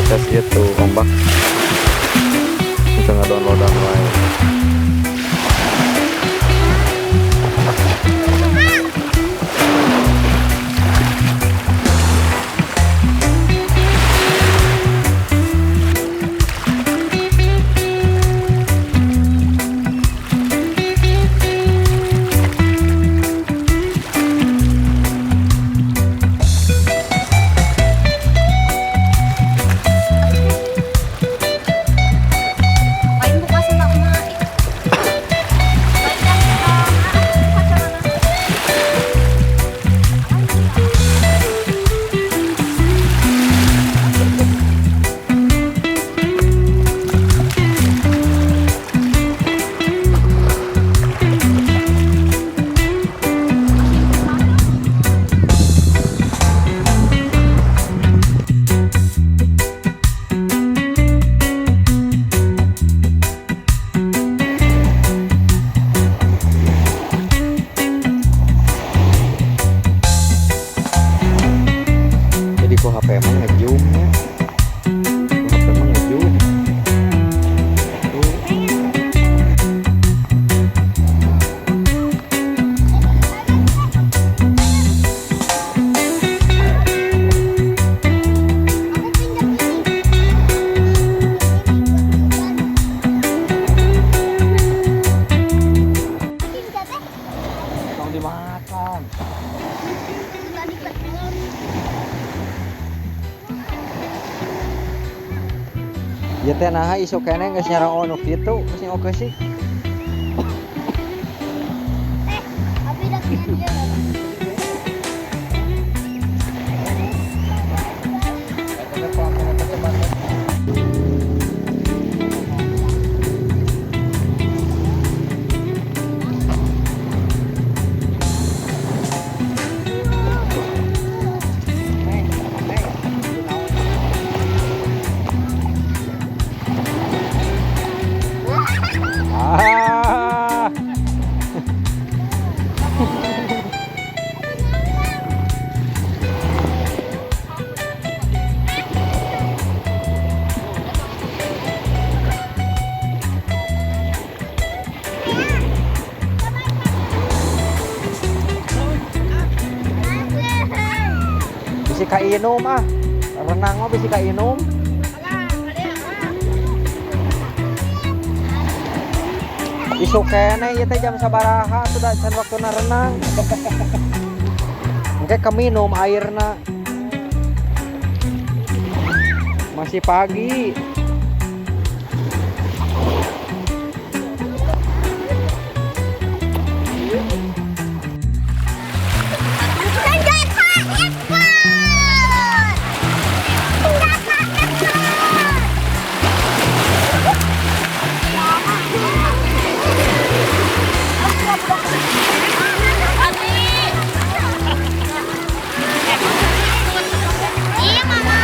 tes gitu ombak bisa ngedownloadan lain. Kok HP emang ngezoomnya, kok HP emang ngezoom. Tong dimakan. Ya teh nah isu kene geus nyarang ono kitu geus oke sih. Abi dak dia. Ah. Bisi ka inum ah. Renang mah bisi ka inum. Isu kene ieu teh jam sabaraha sudah can waktuna renang. Engke keminum airna. Masih pagi. Iya, Mama.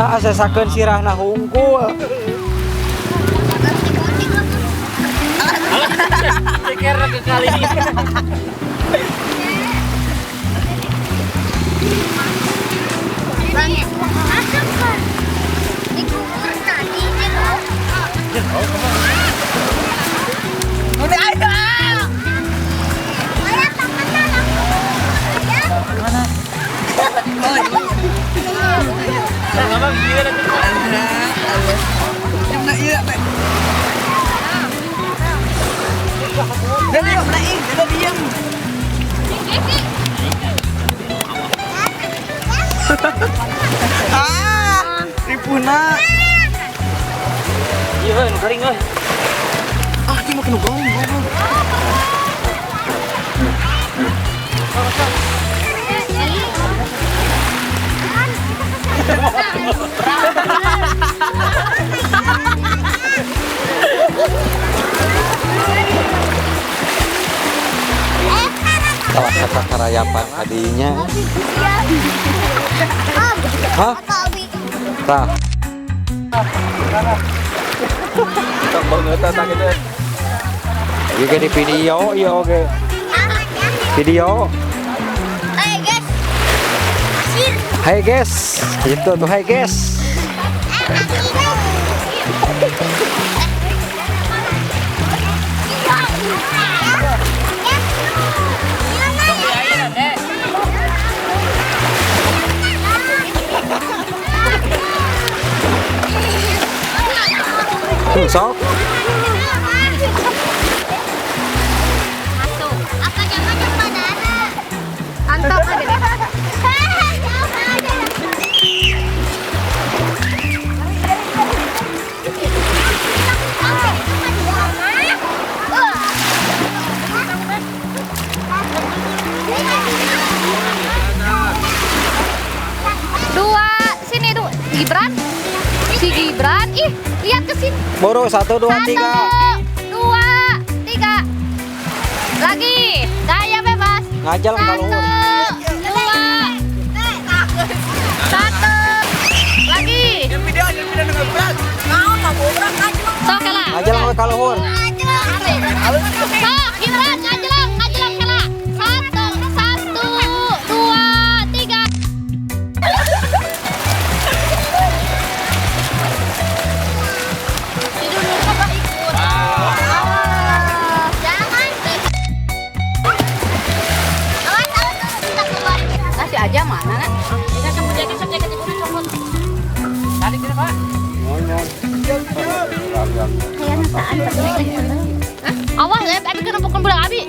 asesakeun sirahna hungkul. Kira ke kali ini. Bang, asap kan? Dikubur tadi, Udah ada. Ayah, tangannya langsung. Ayah. Mana? Abang gila dah. Jom nak iya, Pak. Dah diam, naik, dah diam. Ripuna. Iya, nu garing euy. Ini makin gong. Salah kata karayapan adinya. Hah? Tah. Banget tak gitu. Ieu di video, ieu oge. Video. Hai guys. Asir. Hai guys, itu tuh hai guys. Sok. Masuk. Apa jangan padana? Antap aja. Dua, sini tuh Gibran, si Gibran, ih lihat ke sini. Buru 1 2 3. 1, 2, 3. Lagi, gaya bebas. Ngajal 1, kaluhur. 2, 1. Lagi. Yang video dengan berat. Mau tak berat aja. Sok kela. Ngajal we kaluhur. Sok Gibran, ngajelang kela. 1, 2, 3. Kasih aja mana nak? Kita semua jaket ibu copot. Tarik kita, Pak. Awas ya, tapi kena pukul bulan abi.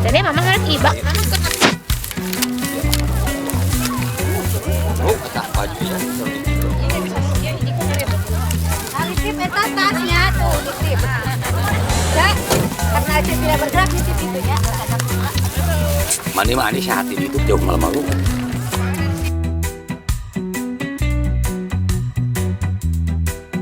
Jadi mama harus ibak. Alipip eta tasnya tuh, Alipip. Ya, karena Alipip tidak bergerak di situ ya. Mani mani sehat ini itu jauh malam-malam.